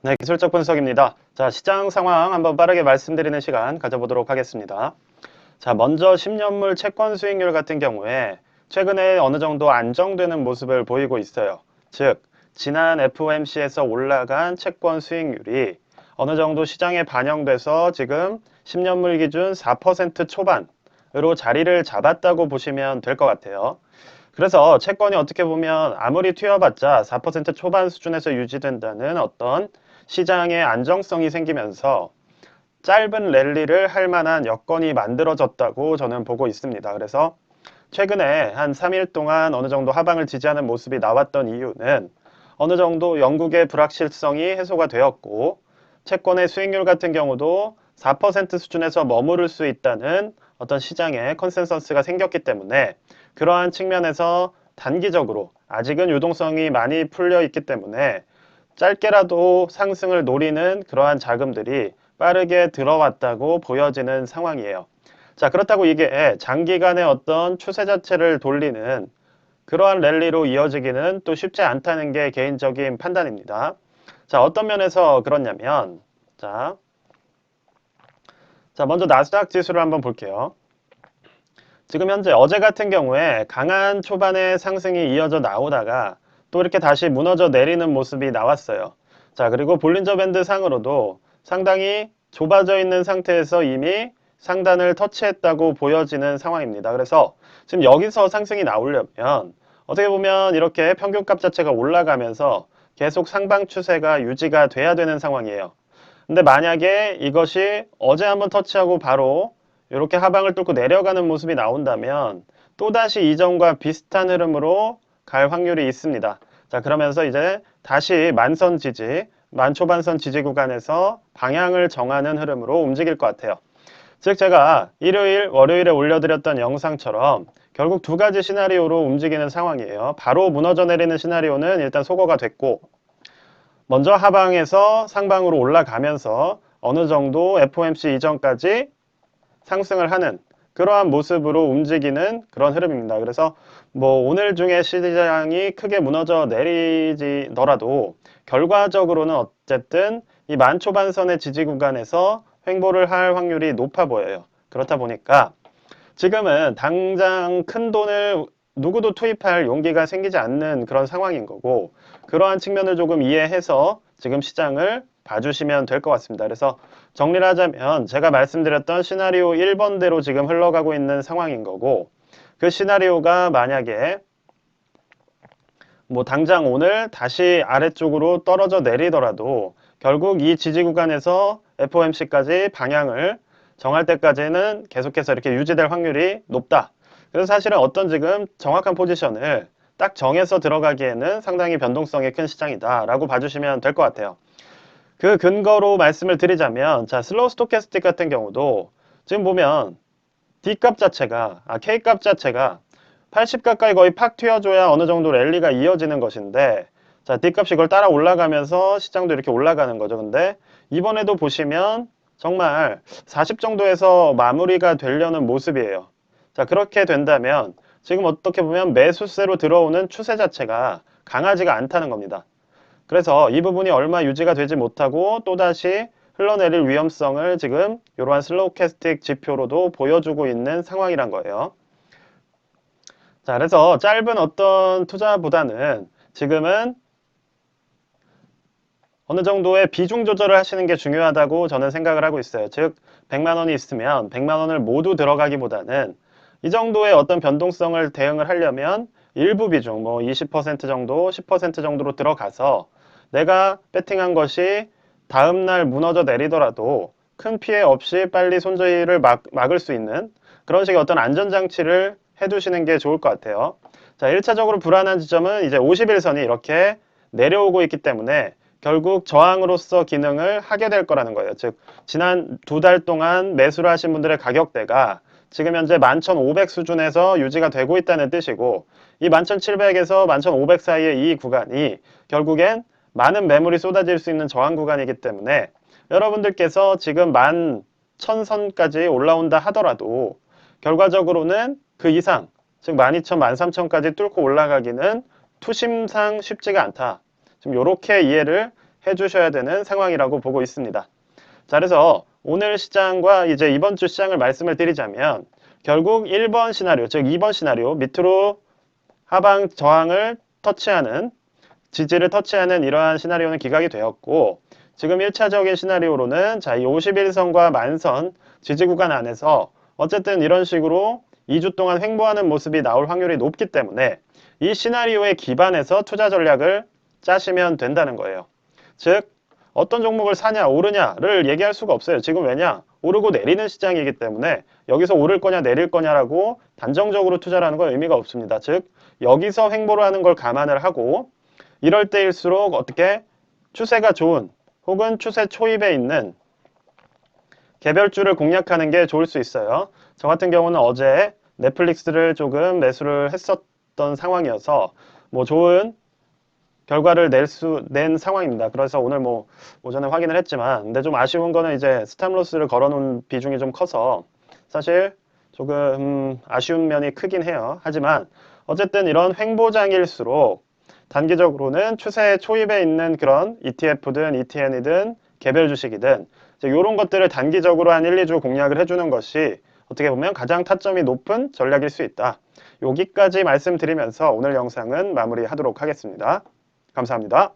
네, 기술적 분석입니다. 자, 시장 상황 한번 빠르게 말씀드리는 시간 가져보도록 하겠습니다. 자, 먼저 10년물 채권 수익률 같은 경우에 최근에 어느 정도 안정되는 모습을 보이고 있어요. 즉, 지난 FOMC에서 올라간 채권 수익률이 어느 정도 시장에 반영돼서 지금 10년물 기준 4% 초반으로 자리를 잡았다고 보시면 될 것 같아요. 그래서 채권이 어떻게 보면 아무리 튀어봤자 4% 초반 수준에서 유지된다는 어떤 시장의 안정성이 생기면서 짧은 랠리를 할 만한 여건이 만들어졌다고 저는 보고 있습니다. 그래서 최근에 한 3일 동안 어느 정도 하방을 지지하는 모습이 나왔던 이유는 어느 정도 영국의 불확실성이 해소가 되었고 채권의 수익률 같은 경우도 4% 수준에서 머무를 수 있다는 어떤 시장의 컨센서스가 생겼기 때문에 그러한 측면에서 단기적으로 아직은 유동성이 많이 풀려 있기 때문에 짧게라도 상승을 노리는 그러한 자금들이 빠르게 들어왔다고 보여지는 상황이에요. 자, 그렇다고 이게 장기간의 어떤 추세 자체를 돌리는 그러한 랠리로 이어지기는 또 쉽지 않다는 게 개인적인 판단입니다. 자, 어떤 면에서 그렇냐면, 자, 먼저 나스닥 지수를 한번 볼게요. 지금 현재 어제 같은 경우에 강한 초반의 상승이 이어져 나오다가 또 이렇게 다시 무너져 내리는 모습이 나왔어요. 자, 그리고 볼린저 밴드 상으로도 상당히 좁아져 있는 상태에서 이미 상단을 터치했다고 보여지는 상황입니다. 그래서 지금 여기서 상승이 나오려면 어떻게 보면 이렇게 평균값 자체가 올라가면서 계속 상방 추세가 유지가 돼야 되는 상황이에요. 근데 만약에 이것이 어제 한번 터치하고 바로 이렇게 하방을 뚫고 내려가는 모습이 나온다면 또다시 이전과 비슷한 흐름으로 갈 확률이 있습니다. 자, 그러면서 이제 다시 만선 지지, 만초반선 지지 구간에서 방향을 정하는 흐름으로 움직일 것 같아요. 즉 제가 일요일, 월요일에 올려드렸던 영상처럼 결국 두 가지 시나리오로 움직이는 상황이에요. 바로 무너져 내리는 시나리오는 일단 소거가 됐고 먼저 하방에서 상방으로 올라가면서 어느 정도 FOMC 이전까지 상승을 하는 그러한 모습으로 움직이는 그런 흐름입니다. 그래서 뭐 오늘 중에 시장이 크게 무너져 내리더라도 결과적으로는 어쨌든 이 만초반선의 지지 구간에서 횡보를 할 확률이 높아 보여요. 그렇다 보니까 지금은 당장 큰 돈을 누구도 투입할 용기가 생기지 않는 그런 상황인 거고 그러한 측면을 조금 이해해서 지금 시장을 봐주시면 될 것 같습니다. 그래서 정리를 하자면 제가 말씀드렸던 시나리오 1번대로 지금 흘러가고 있는 상황인 거고 그 시나리오가 만약에 뭐 당장 오늘 다시 아래쪽으로 떨어져 내리더라도 결국 이 지지 구간에서 FOMC까지 방향을 정할 때까지는 계속해서 이렇게 유지될 확률이 높다. 그래서 사실은 어떤 지금 정확한 포지션을 딱 정해서 들어가기에는 상당히 변동성이 큰 시장이다 라고 봐주시면 될 것 같아요. 그 근거로 말씀을 드리자면 자 슬로우 스토캐스틱 같은 경우도 지금 보면 D값 자체가 K값 자체가 80 가까이 거의 팍 튀어줘야 어느 정도 랠리가 이어지는 것인데 자 D값이 이걸 따라 올라가면서 시장도 이렇게 올라가는 거죠. 근데 이번에도 보시면 정말 40 정도에서 마무리가 되려는 모습이에요. 자 그렇게 된다면 지금 어떻게 보면 매수세로 들어오는 추세 자체가 강하지가 않다는 겁니다. 그래서 이 부분이 얼마 유지가 되지 못하고 또다시 흘러내릴 위험성을 지금 이러한 슬로우캐스틱 지표로도 보여주고 있는 상황이란 거예요. 자, 그래서 짧은 어떤 투자보다는 지금은 어느 정도의 비중 조절을 하시는 게 중요하다고 저는 생각을 하고 있어요. 즉, 100만 원이 있으면 100만 원을 모두 들어가기보다는 이 정도의 어떤 변동성을 대응을 하려면 일부 비중, 뭐 20% 정도, 10% 정도로 들어가서 내가 배팅한 것이 다음날 무너져 내리더라도 큰 피해 없이 빨리 손절을 막을 수 있는 그런 식의 어떤 안전장치를 해두시는 게 좋을 것 같아요. 자, 1차적으로 불안한 지점은 이제 51선이 이렇게 내려오고 있기 때문에 결국 저항으로서 기능을 하게 될 거라는 거예요. 즉, 지난 두 달 동안 매수를 하신 분들의 가격대가 지금 현재 11,500 수준에서 유지가 되고 있다는 뜻이고 이 11,700에서 11,500 사이의 이 구간이 결국엔 많은 매물이 쏟아질 수 있는 저항 구간이기 때문에 여러분들께서 지금 11,000선까지 올라온다 하더라도 결과적으로는 그 이상 즉 12,000, 13,000까지 뚫고 올라가기는 투심상 쉽지가 않다. 지금 이렇게 이해를 해주셔야 되는 상황이라고 보고 있습니다. 자, 그래서 오늘 시장과 이제 이번 주 시장을 말씀을 드리자면 결국 1번 시나리오, 즉 2번 시나리오 밑으로 하방 저항을 터치하는 지지를 터치하는 이러한 시나리오는 기각이 되었고 지금 1차적인 시나리오로는 자, 이 51선과 만선 지지 구간 안에서 어쨌든 이런 식으로 2주 동안 횡보하는 모습이 나올 확률이 높기 때문에 이 시나리오에 기반해서 투자 전략을 짜시면 된다는 거예요. 즉 어떤 종목을 사냐 오르냐를 얘기할 수가 없어요. 지금 왜냐? 오르고 내리는 시장이기 때문에 여기서 오를 거냐 내릴 거냐라고 단정적으로 투자를 하는 건 의미가 없습니다. 즉 여기서 횡보를 하는 걸 감안을 하고 이럴 때일수록 어떻게 추세가 좋은 혹은 추세 초입에 있는 개별주를 공략하는 게 좋을 수 있어요. 저 같은 경우는 어제 넷플릭스를 조금 매수를 했었던 상황이어서 뭐 좋은 결과를 낸 상황입니다. 그래서 오늘 뭐 오전에 확인을 했지만 근데 좀 아쉬운 거는 이제 스탑로스를 걸어놓은 비중이 좀 커서 사실 조금 아쉬운 면이 크긴 해요. 하지만 어쨌든 이런 횡보장일수록 단기적으로는 추세 초입에 있는 그런 ETF든 ETN이든 개별 주식이든 이런 것들을 단기적으로 한 1, 2주 공략을 해주는 것이 어떻게 보면 가장 타점이 높은 전략일 수 있다. 여기까지 말씀드리면서 오늘 영상은 마무리하도록 하겠습니다. 감사합니다.